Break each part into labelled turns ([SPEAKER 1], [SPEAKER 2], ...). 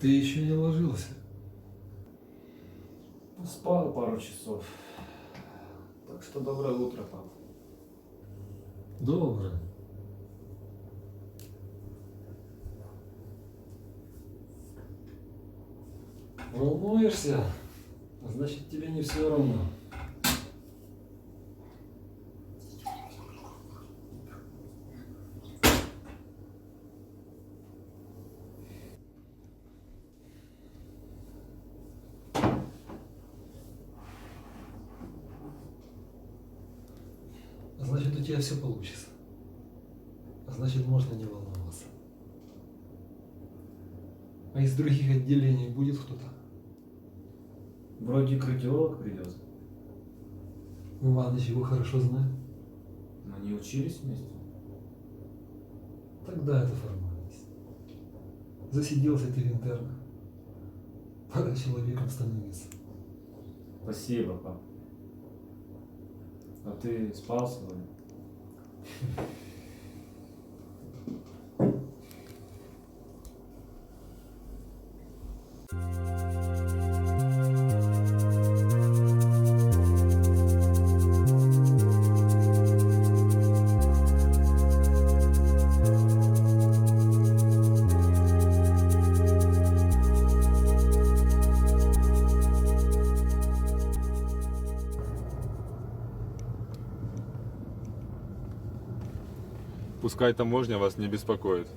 [SPEAKER 1] Ты еще не ложился?
[SPEAKER 2] Спал пару часов. Так что доброе утро, пап.
[SPEAKER 1] Доброе. Волнуешься? Значит, тебе не все равно. Значит, у тебя все получится. Значит, можно не волноваться. А из других отделений будет кто-то?
[SPEAKER 2] Вроде кардиолог придет.
[SPEAKER 1] Иваныч его хорошо знает.
[SPEAKER 2] Но они учились вместе.
[SPEAKER 1] Тогда это формальность. Засиделся ты в интернах. Пора человеком становиться.
[SPEAKER 2] Спасибо, пап. А ты спал сегодня?
[SPEAKER 3] Пускай таможня вас не беспокоит.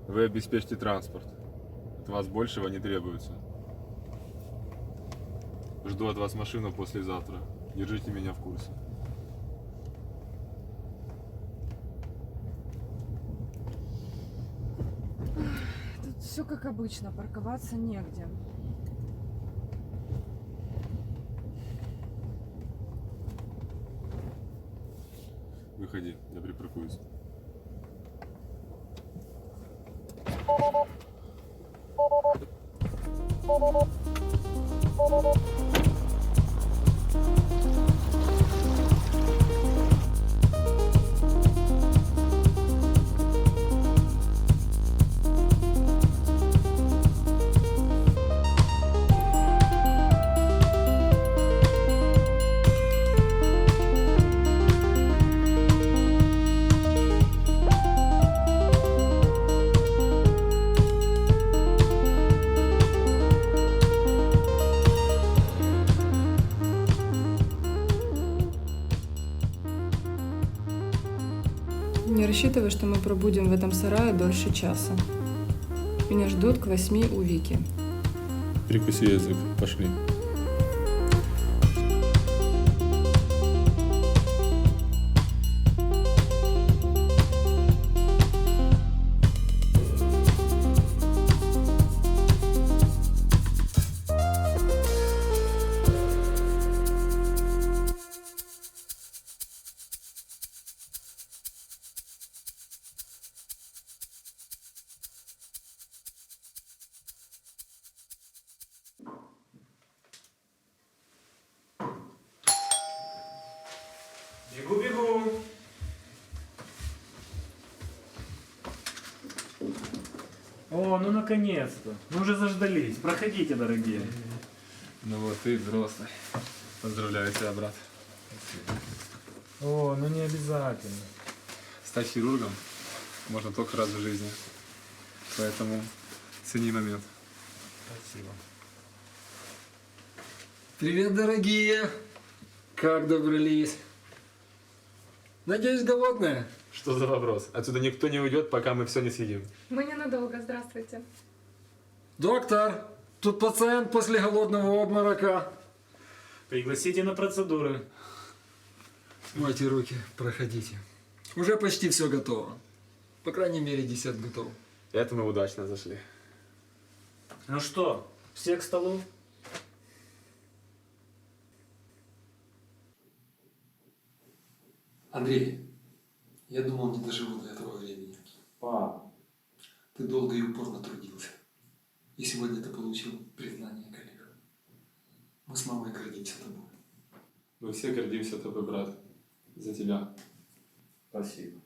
[SPEAKER 3] Вы обеспечьте транспорт. От вас большего не требуется. Жду от вас машину послезавтра. Держите меня в курсе.
[SPEAKER 4] Тут все как обычно, парковаться негде.
[SPEAKER 3] Выходи, я припаркуюсь.
[SPEAKER 4] Не рассчитывай, что мы пробудем в этом сарае дольше часа. Меня ждут к 8 у Вики.
[SPEAKER 3] Прикуси язык, пошли.
[SPEAKER 2] Бегу. О, ну наконец-то. Мы уже заждались. Проходите, дорогие.
[SPEAKER 3] Ну вот ты взрослый. Поздравляю тебя, брат.
[SPEAKER 2] О, ну не обязательно.
[SPEAKER 3] Стать хирургом можно только раз в жизни. Поэтому цени момент.
[SPEAKER 2] Спасибо.
[SPEAKER 1] Привет, дорогие! Как добрались? Надеюсь, голодные?
[SPEAKER 3] Что за вопрос? Отсюда никто не уйдет, пока мы все не съедим.
[SPEAKER 5] Мы ненадолго, здравствуйте.
[SPEAKER 1] Доктор, тут пациент после голодного обморока.
[SPEAKER 2] Пригласите на процедуры.
[SPEAKER 1] Мойте руки, проходите. Уже почти все готово. По крайней мере, десерт готов.
[SPEAKER 3] Это мы удачно зашли.
[SPEAKER 2] Ну что, все к столу?
[SPEAKER 1] Андрей, я думал, не доживу до этого времени.
[SPEAKER 2] Пап.
[SPEAKER 1] Ты долго и упорно трудился. И сегодня ты получил признание коллег. Мы с мамой гордимся тобой.
[SPEAKER 3] Мы все гордимся тобой, брат. За тебя.
[SPEAKER 2] Спасибо.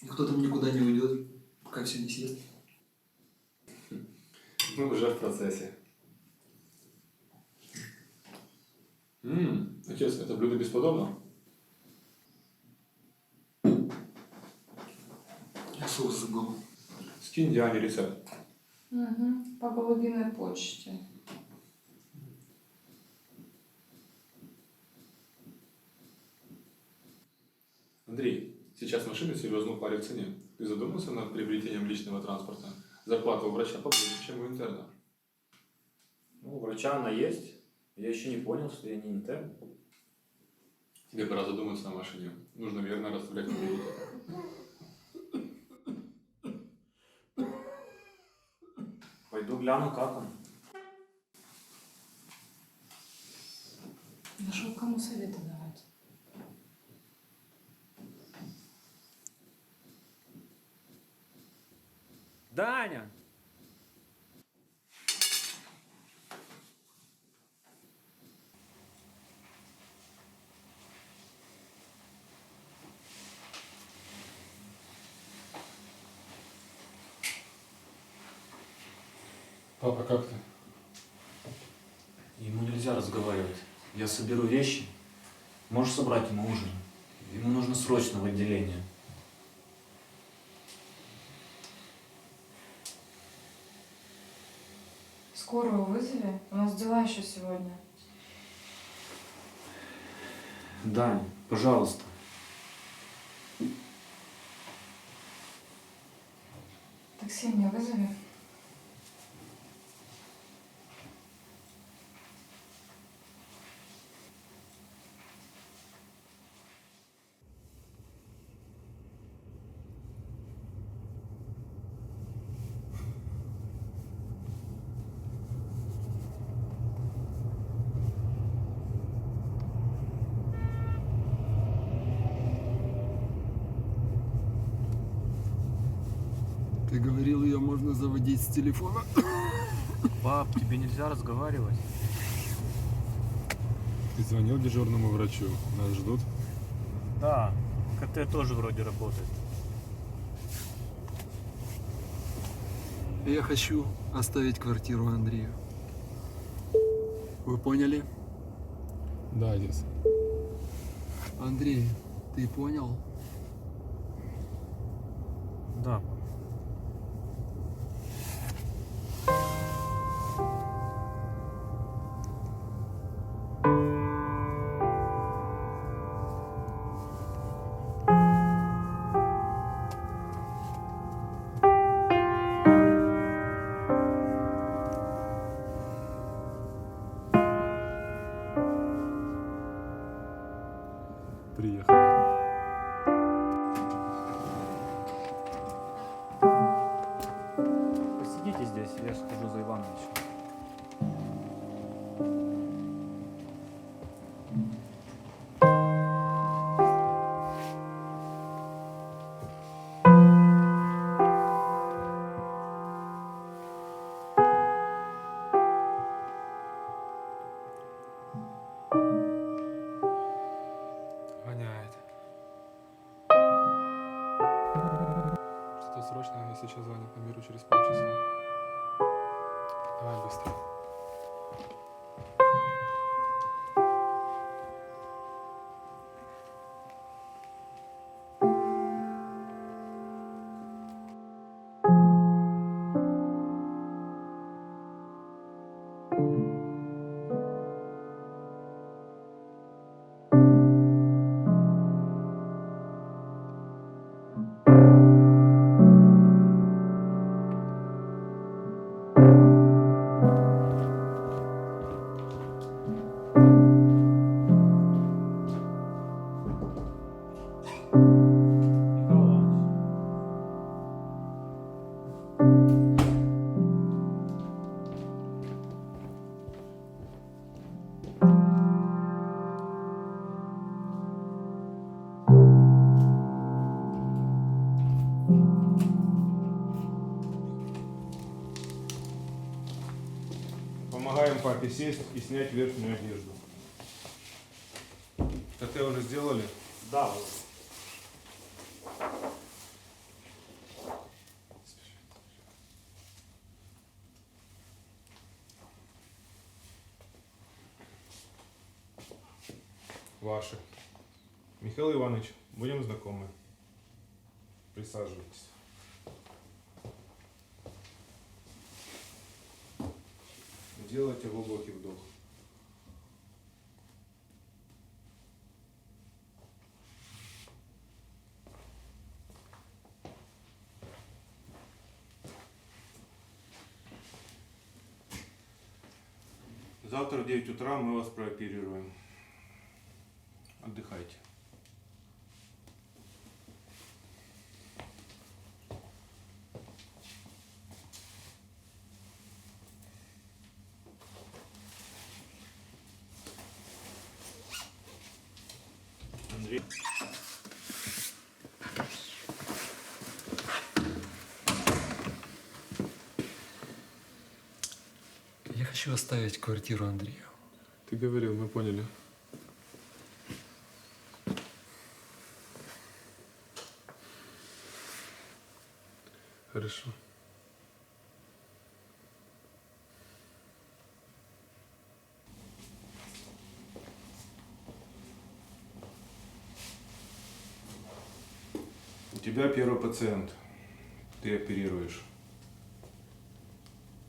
[SPEAKER 1] Никто там никуда не уйдет, пока все не съест.
[SPEAKER 3] Мы уже в процессе. Отец, это блюдо бесподобно?
[SPEAKER 1] Я соус забыл.
[SPEAKER 3] Скинь Диане рецепт.
[SPEAKER 4] Угу. По голубиной почте.
[SPEAKER 3] Андрей, сейчас машины серьезно упали в цене. Ты задумался над приобретением личного транспорта? Зарплата у врача побольше, чем у интерна.
[SPEAKER 2] Ну, у врача она есть. Я еще не понял, что я не интерн.
[SPEAKER 3] Тебе пора задуматься о машине. Нужно верно расставлять приоритеты.
[SPEAKER 2] Пойду гляну, как он.
[SPEAKER 4] Нашел кому советы давать.
[SPEAKER 2] Даня!
[SPEAKER 3] Папа, как ты?
[SPEAKER 2] Ему нельзя разговаривать. Я соберу вещи. Можешь собрать ему ужин. Ему нужно срочно в отделение.
[SPEAKER 4] Скорую вызови. У нас дела еще сегодня.
[SPEAKER 2] Дань, пожалуйста.
[SPEAKER 4] Такси мне вызови.
[SPEAKER 6] Ты говорил, ее можно заводить с телефона?
[SPEAKER 2] Пап, тебе нельзя разговаривать.
[SPEAKER 3] Ты звонил дежурному врачу? Нас ждут?
[SPEAKER 2] Да, КТ тоже вроде работает.
[SPEAKER 6] Я хочу оставить квартиру Андрею. Вы поняли?
[SPEAKER 3] Да, отец.
[SPEAKER 6] Андрей, ты понял?
[SPEAKER 2] Да.
[SPEAKER 3] Приехали.
[SPEAKER 2] Посидите здесь, я схожу за Ивановичем.
[SPEAKER 3] Воняет. Что-то срочное, я сейчас звоню, наберу через полчаса. Давай быстро.
[SPEAKER 7] Помогаем папе сесть и снять верхнюю одежду. ТТ уже сделали?
[SPEAKER 2] Да, вот.
[SPEAKER 7] Ваши. Михаил Иванович, будем знакомы. Присаживайтесь. Делайте глубокий вдох. Завтра в 9 утра мы вас прооперируем. Отдыхайте. Андрей.
[SPEAKER 6] Я хочу оставить квартиру Андрею.
[SPEAKER 3] Ты говорил, мы поняли. Хорошо.
[SPEAKER 7] У тебя первый пациент. Ты оперируешь.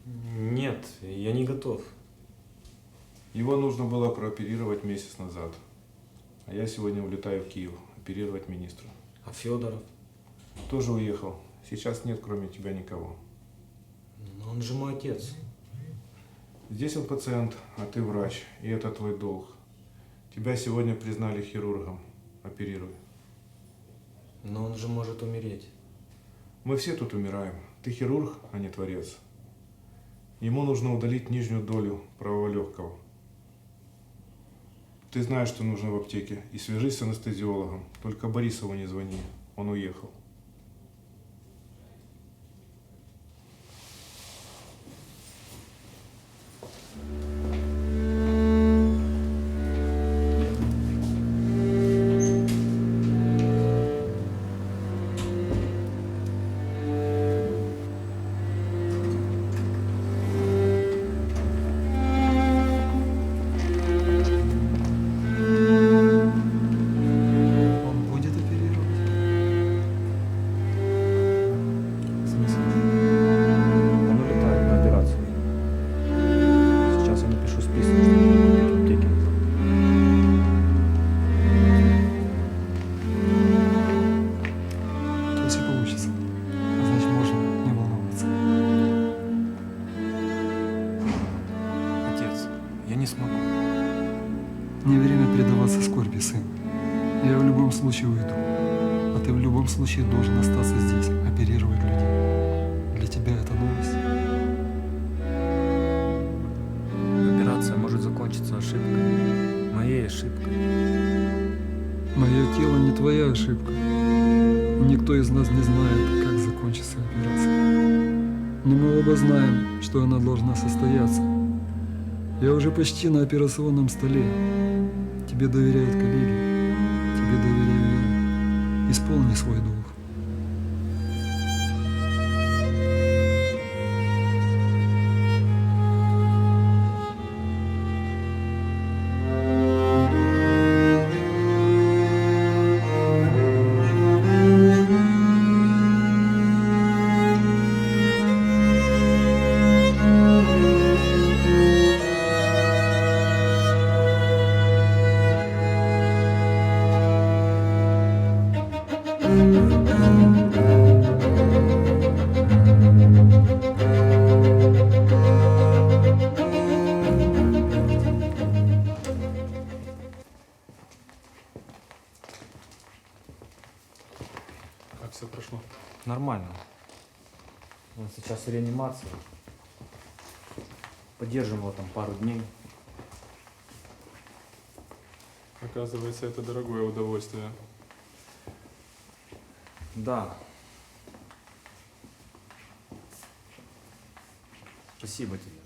[SPEAKER 2] Нет, я не готов.
[SPEAKER 7] Его нужно было прооперировать месяц назад. А я сегодня улетаю в Киев оперировать министра.
[SPEAKER 2] А Федоров?
[SPEAKER 7] Тоже уехал. Сейчас нет кроме тебя никого.
[SPEAKER 2] Но он же мой отец.
[SPEAKER 7] Здесь он пациент, а ты врач. И это твой долг. Тебя сегодня признали хирургом. Оперируй.
[SPEAKER 2] Но он же может умереть.
[SPEAKER 7] Мы все тут умираем. Ты хирург, а не творец. Ему нужно удалить нижнюю долю правого легкого. Ты знаешь, что нужно в аптеке. И свяжись с анестезиологом. Только Борисову не звони. Он уехал.
[SPEAKER 6] Он будет оперировать? В смысле?
[SPEAKER 2] Он улетает на операцию. Сейчас я напишу список, чтобы купить в аптеке.
[SPEAKER 6] Если получится. Значит, можно не волноваться.
[SPEAKER 2] Отец, я не смогу.
[SPEAKER 6] Не время предаваться скорби, сын. Я в любом случае уйду. А ты в любом случае должен остаться здесь, оперировать людей. Для тебя это новость.
[SPEAKER 2] Операция может закончиться ошибкой. Моей ошибкой.
[SPEAKER 6] Мое тело не твоя ошибка. Никто из нас не знает, как закончится операция. Но мы оба знаем, что она должна состояться. Я уже почти на операционном столе. Тебе доверяют коллеги. Тебе доверяю я. Исполни свой долг.
[SPEAKER 3] Как все прошло?
[SPEAKER 2] Нормально. Он сейчас в реанимации. Поддержим его там пару дней.
[SPEAKER 3] Оказывается, это дорогое удовольствие.
[SPEAKER 2] Да. Спасибо тебе.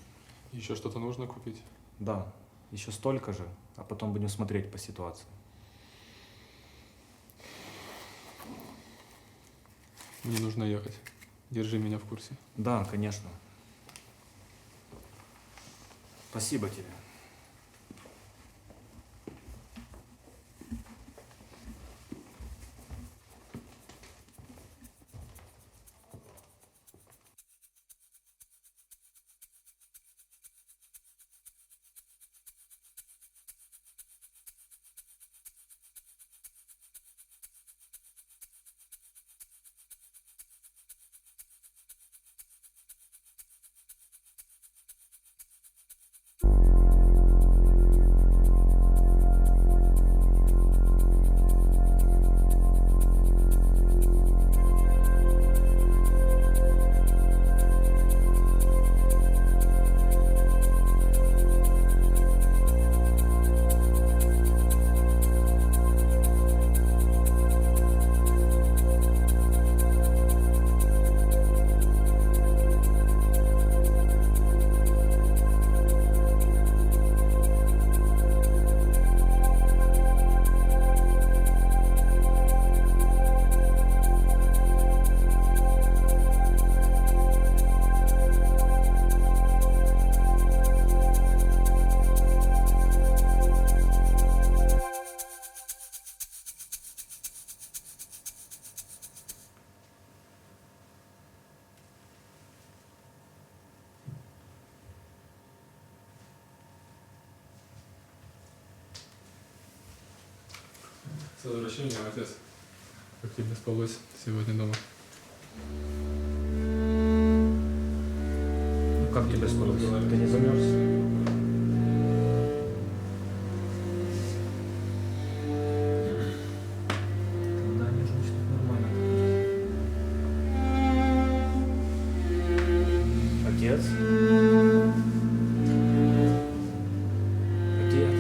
[SPEAKER 3] Еще что-то нужно купить?
[SPEAKER 2] Да. Еще столько же, а потом будем смотреть по ситуации.
[SPEAKER 3] Мне нужно ехать. Держи меня в курсе.
[SPEAKER 2] Да, конечно. Спасибо тебе.
[SPEAKER 3] С возвращением, отец. Как тебе спалось сегодня дома?
[SPEAKER 2] Ну как тебе спалось? Ты не замерз? Да, не значит, нормально. Отец? Отец?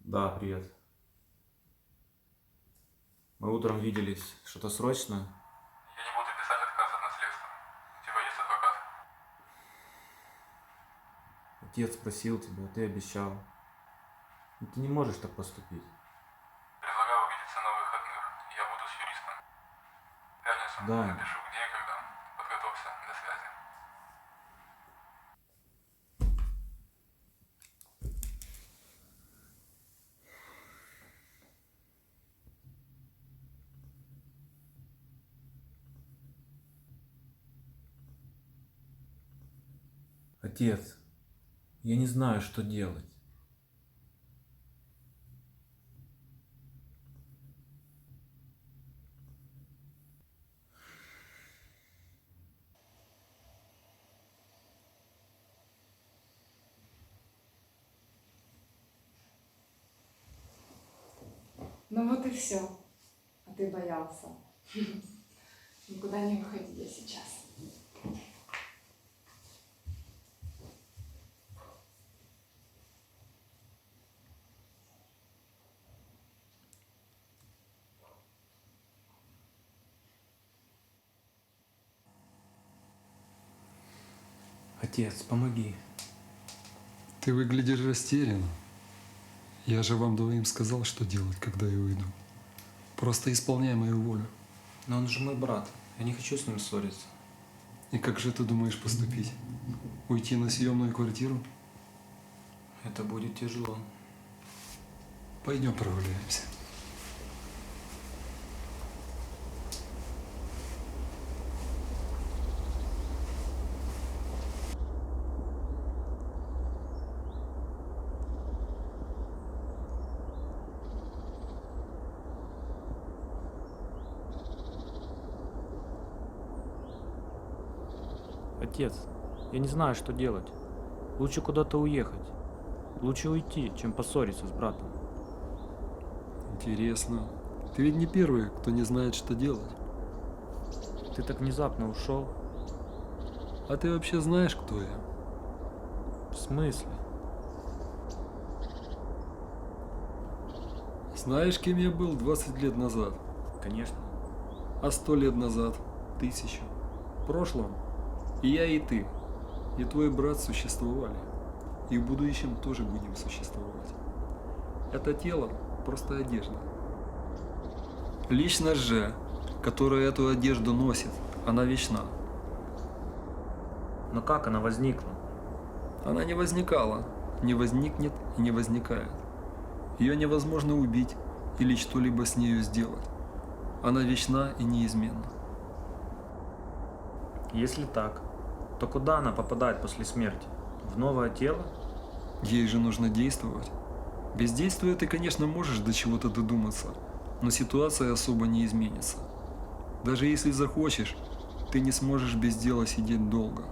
[SPEAKER 2] Да, привет. Мы утром виделись. Что-то срочное?
[SPEAKER 3] Я не буду писать отказ от наследства. У тебя есть адвокат?
[SPEAKER 2] Отец просил тебя, ты обещал. Но ты не можешь так поступить.
[SPEAKER 3] Предлагаю увидеться на выходных. Я буду с юристом. В пятницу
[SPEAKER 2] Да.
[SPEAKER 3] напишу, где и когда. Подготовься. До связи.
[SPEAKER 2] Отец, я не знаю, что делать.
[SPEAKER 4] Ну вот и все. А ты боялся. Никуда не выходи я сейчас.
[SPEAKER 2] Отец, помоги.
[SPEAKER 6] Ты выглядишь растерян. Я же вам двоим сказал, что делать, когда я уйду. Просто исполняй мою волю.
[SPEAKER 2] Но он же мой брат. Я не хочу с ним ссориться.
[SPEAKER 6] И как же ты думаешь поступить? Уйти на съемную квартиру?
[SPEAKER 2] Это будет тяжело.
[SPEAKER 6] Пойдем прогуляемся.
[SPEAKER 2] Отец, я не знаю, что делать. Лучше куда-то уехать. Лучше уйти, чем поссориться с братом.
[SPEAKER 6] Интересно. Ты ведь не первый, кто не знает, что делать.
[SPEAKER 2] Ты так внезапно ушел.
[SPEAKER 6] А ты вообще знаешь, кто я?
[SPEAKER 2] В смысле?
[SPEAKER 6] Знаешь, кем я был 20 лет назад?
[SPEAKER 2] Конечно.
[SPEAKER 6] А 100 лет назад? 1000. В прошлом и я, и ты, и твой брат существовали. И в будущем тоже будем существовать. Это тело – просто одежда. Личность же, которая эту одежду носит, она вечна.
[SPEAKER 2] Но как она возникла?
[SPEAKER 6] Она не возникала, не возникнет и не возникает. Ее невозможно убить или что-либо с нею сделать. Она вечна и неизменна.
[SPEAKER 2] Если так, то куда она попадает после смерти? В новое тело?
[SPEAKER 6] Ей же нужно действовать. Без действия ты, конечно, можешь до чего-то додуматься, но ситуация особо не изменится. Даже если захочешь, ты не сможешь без дела сидеть долго.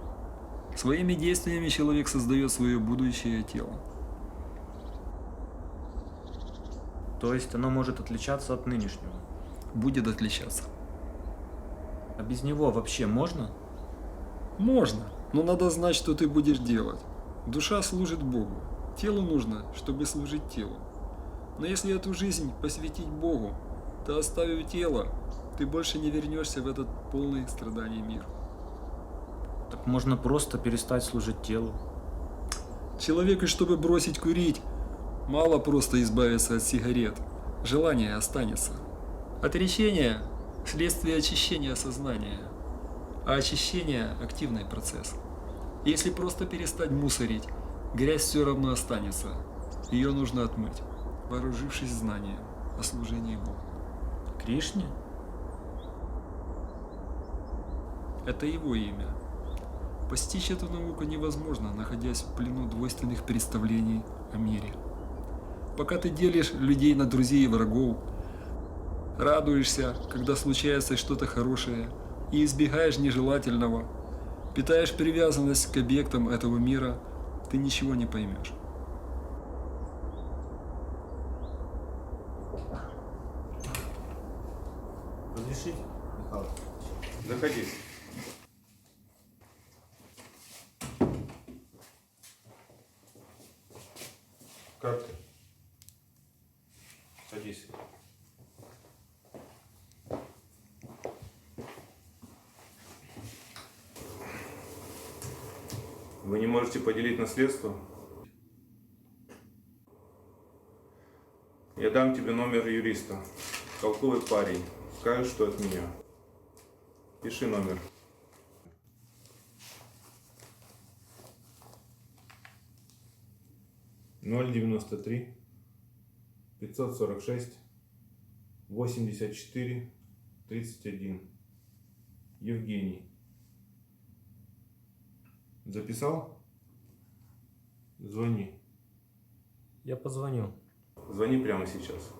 [SPEAKER 6] Своими действиями человек создает свое будущее тело.
[SPEAKER 2] То есть оно может отличаться от нынешнего?
[SPEAKER 6] Будет отличаться.
[SPEAKER 2] А без него вообще можно?
[SPEAKER 6] Можно, но надо знать, что ты будешь делать. Душа служит Богу. Телу нужно, чтобы служить телу. Но если эту жизнь посвятить Богу, то оставив тело, ты больше не вернешься в этот полный страданий мир.
[SPEAKER 2] Так можно просто перестать служить телу.
[SPEAKER 6] Человеку, чтобы бросить курить, мало просто избавиться от сигарет. Желание останется. Отречение – следствие очищения сознания. А очищение – активный процесс. Если просто перестать мусорить, грязь все равно останется. Ее нужно отмыть, вооружившись знанием о служении Богу.
[SPEAKER 2] Кришне?
[SPEAKER 6] Это его имя. Постичь эту науку невозможно, находясь в плену двойственных представлений о мире. Пока ты делишь людей на друзей и врагов, радуешься, когда случается что-то хорошее, и избегаешь нежелательного, питаешь привязанность к объектам этого мира, ты ничего не поймешь.
[SPEAKER 7] Разрешите, Михаил? Заходи. Как ты? Садись. Вы не можете поделить наследство? Я дам тебе номер юриста. Толковый парень. Скажешь, что от меня. Пиши номер. Ноль 93 546 84 31. Евгений. Записал? Звони.
[SPEAKER 2] Я позвоню.
[SPEAKER 7] Звони прямо сейчас.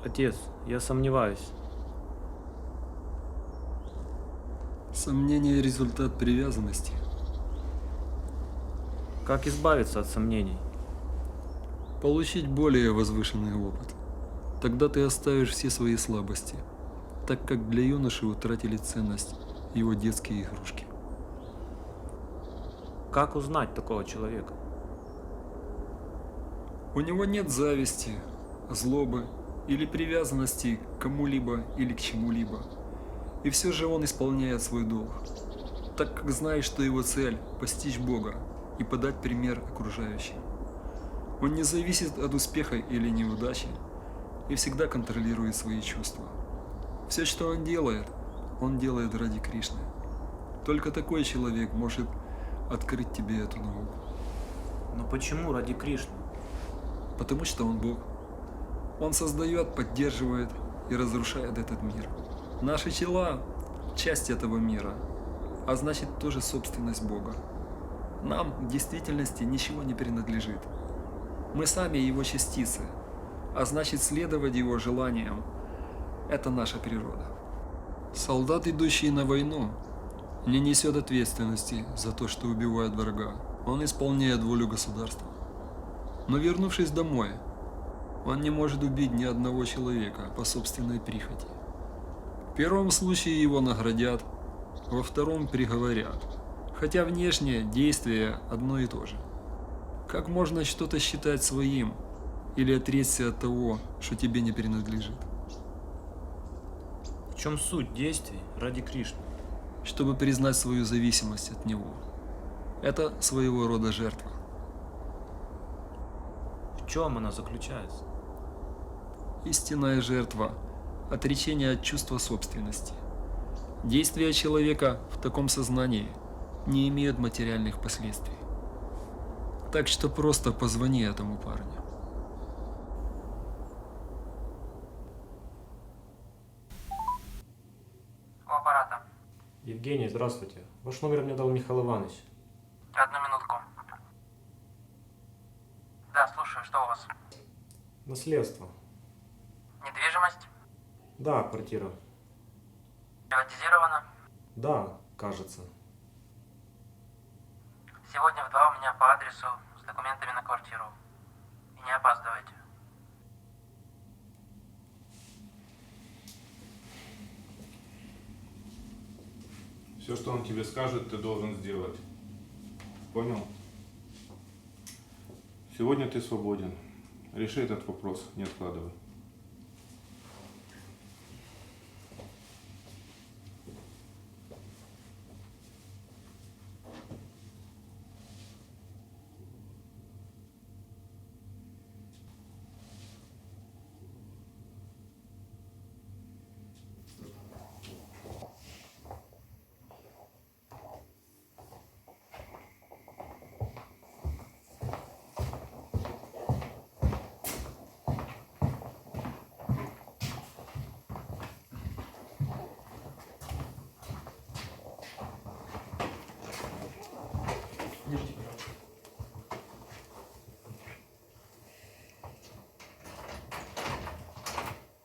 [SPEAKER 2] Отец, я сомневаюсь.
[SPEAKER 6] Сомнение – результат привязанности.
[SPEAKER 2] Как избавиться от сомнений?
[SPEAKER 6] Получить более возвышенный опыт. Тогда ты оставишь все свои слабости, так как для юноши утратили ценность его детские игрушки.
[SPEAKER 2] Как узнать такого человека?
[SPEAKER 6] У него нет зависти, злобы или привязанности к кому-либо или к чему-либо. И все же он исполняет свой долг, так как знает, что его цель – постичь Бога и подать пример окружающим. Он не зависит от успеха или неудачи и всегда контролирует свои чувства. Все, что он делает ради Кришны. Только такой человек может открыть тебе эту науку.
[SPEAKER 2] Но почему ради Кришны?
[SPEAKER 6] Потому что он Бог. Он создает, поддерживает и разрушает этот мир. Наши тела – часть этого мира, а значит тоже собственность Бога. Нам в действительности ничего не принадлежит. Мы сами его частицы, а значит следовать его желаниям – это наша природа. Солдат, идущий на войну, не несет ответственности за то, что убивает врага. Он исполняет волю государства. Но вернувшись домой, Он не может убить ни одного человека по собственной прихоти. В первом случае его наградят, во втором приговорят, хотя внешнее действие одно и то же. Как можно что-то считать своим или отречься от того, что тебе не принадлежит?
[SPEAKER 2] В чем суть действий ради Кришны?
[SPEAKER 6] Чтобы признать свою зависимость от него. Это своего рода жертва.
[SPEAKER 2] В чем она заключается?
[SPEAKER 6] Истинная жертва – отречение от чувства собственности. Действия человека в таком сознании не имеют материальных последствий. Так что просто позвони этому парню.
[SPEAKER 8] У аппарата.
[SPEAKER 7] Евгений, здравствуйте. Ваш номер мне дал Михаил Иванович.
[SPEAKER 8] Одну минутку. Да, слушаю, что у вас?
[SPEAKER 7] Наследство.
[SPEAKER 8] Недвижимость?
[SPEAKER 7] Да, квартира.
[SPEAKER 8] Приватизирована?
[SPEAKER 7] Да, кажется.
[SPEAKER 8] Сегодня в 2 у меня по адресу с документами на квартиру. И не опаздывайте.
[SPEAKER 7] Все, что он тебе скажет, ты должен сделать. Понял? Сегодня ты свободен. Реши этот вопрос, не откладывай.
[SPEAKER 1] Держите, пожалуйста.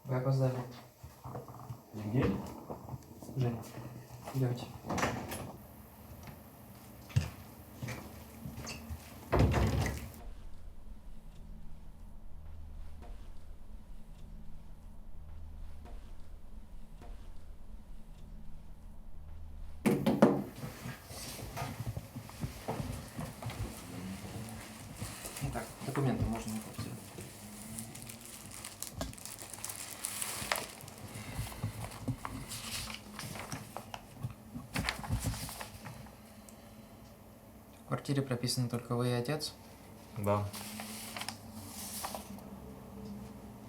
[SPEAKER 1] Вы опоздали.
[SPEAKER 2] Евгений?
[SPEAKER 1] Женя, идемте. Итак, документы можно на квартиру. В квартире прописаны только вы и отец.
[SPEAKER 2] Да.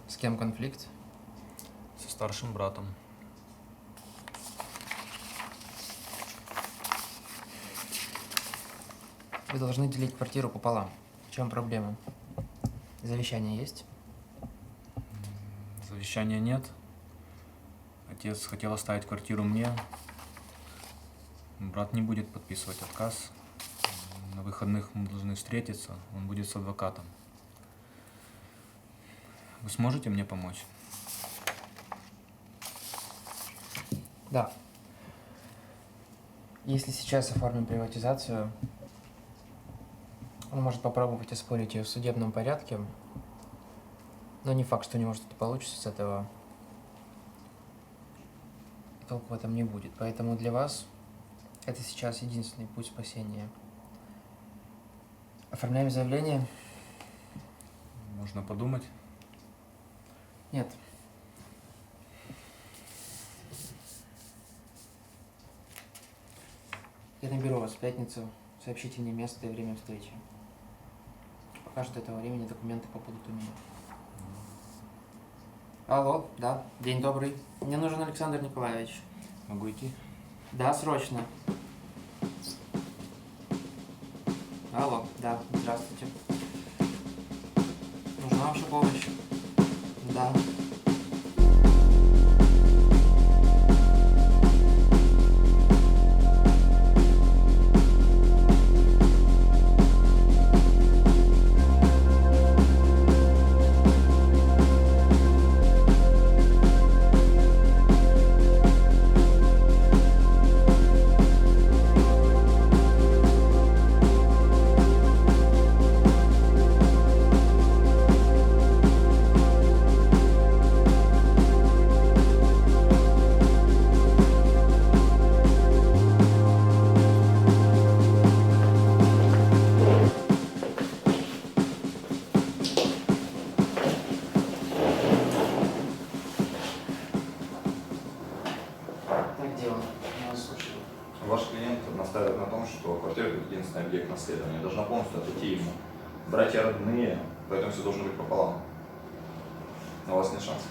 [SPEAKER 1] С кем конфликт?
[SPEAKER 2] Со старшим братом.
[SPEAKER 1] Вы должны делить квартиру пополам. В чем проблема? Завещание есть?
[SPEAKER 2] Завещания нет. Отец хотел оставить квартиру мне. Брат не будет подписывать отказ. На выходных мы должны встретиться. Он будет с адвокатом. Вы сможете мне помочь?
[SPEAKER 1] Да. Если сейчас оформим приватизацию, он может попробовать оспорить ее в судебном порядке, но не факт, что у него что-то получится с этого. Толку в этом не будет. Поэтому для вас это сейчас единственный путь спасения. Оформляем заявление?
[SPEAKER 2] Можно подумать.
[SPEAKER 1] Нет. Я наберу вас в пятницу. Сообщите мне место и время встречи. Пока что до этого времени документы побудут у меня. Алло, да, день добрый. Мне нужен Александр Николаевич.
[SPEAKER 2] Могу идти?
[SPEAKER 1] Да, срочно. Алло, да, здравствуйте. Нужна ваша помощь? Да.
[SPEAKER 9] объект наследования, должна полностью отойти ему. Братья родные, поэтому все должно быть пополам. Но у вас нет шансов.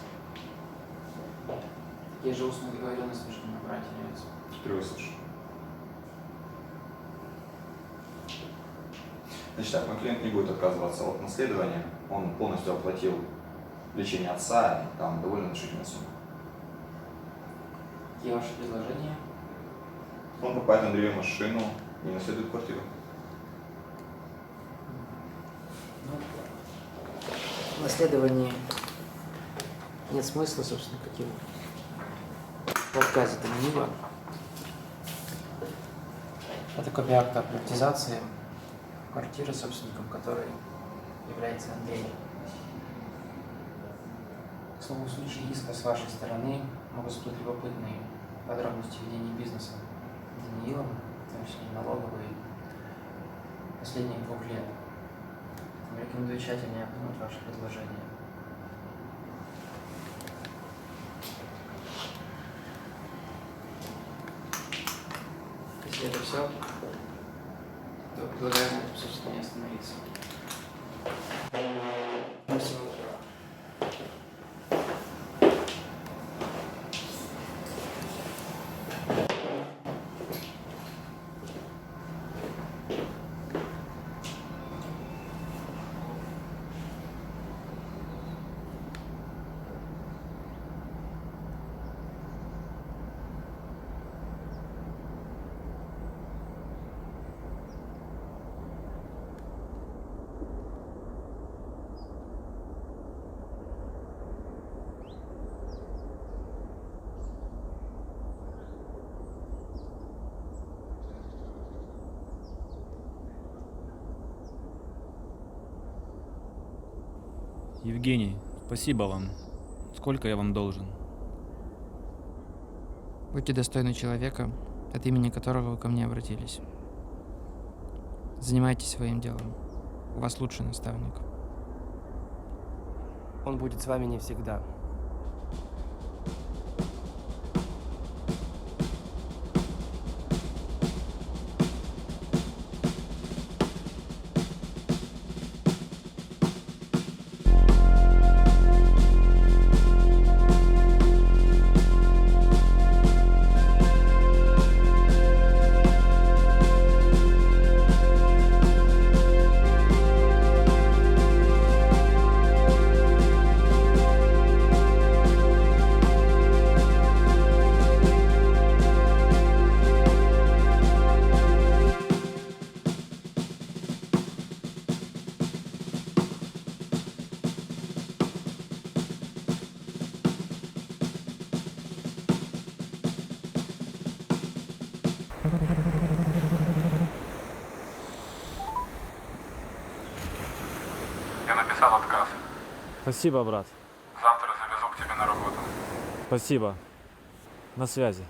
[SPEAKER 8] Есть же устная договоренность между братьями.
[SPEAKER 9] Впервые слышу. Значит так, мой клиент не будет отказываться от наследования. Он полностью оплатил лечение отца, и там довольно внушительная сумма.
[SPEAKER 8] Какие ваши предложения?
[SPEAKER 9] Он покупает Андрею машину и наследует квартиру.
[SPEAKER 8] В наследовании нет смысла, собственно, каким в отказе-то на него. Это копия акта о приватизации квартиры, собственником которой является Андрей. К слову, в случае иска с вашей стороны могут всплыть любопытные подробности ведения бизнеса Даниилом, в том числе и налоговые, последних 2 лет. Рекомендую тщательнее обдумать ваши предложения. Если это все, то предлагаю на этом, собственно, не остановиться. Спасибо.
[SPEAKER 10] Евгений, спасибо вам. Сколько я вам должен?
[SPEAKER 8] Будьте достойны человека, от имени которого вы ко мне обратились. Занимайтесь своим делом. У вас лучший наставник.
[SPEAKER 11] Он будет с вами не всегда.
[SPEAKER 3] Я написал отказ.
[SPEAKER 10] Спасибо, брат.
[SPEAKER 3] Завтра завезу к тебе на работу.
[SPEAKER 10] Спасибо. На связи.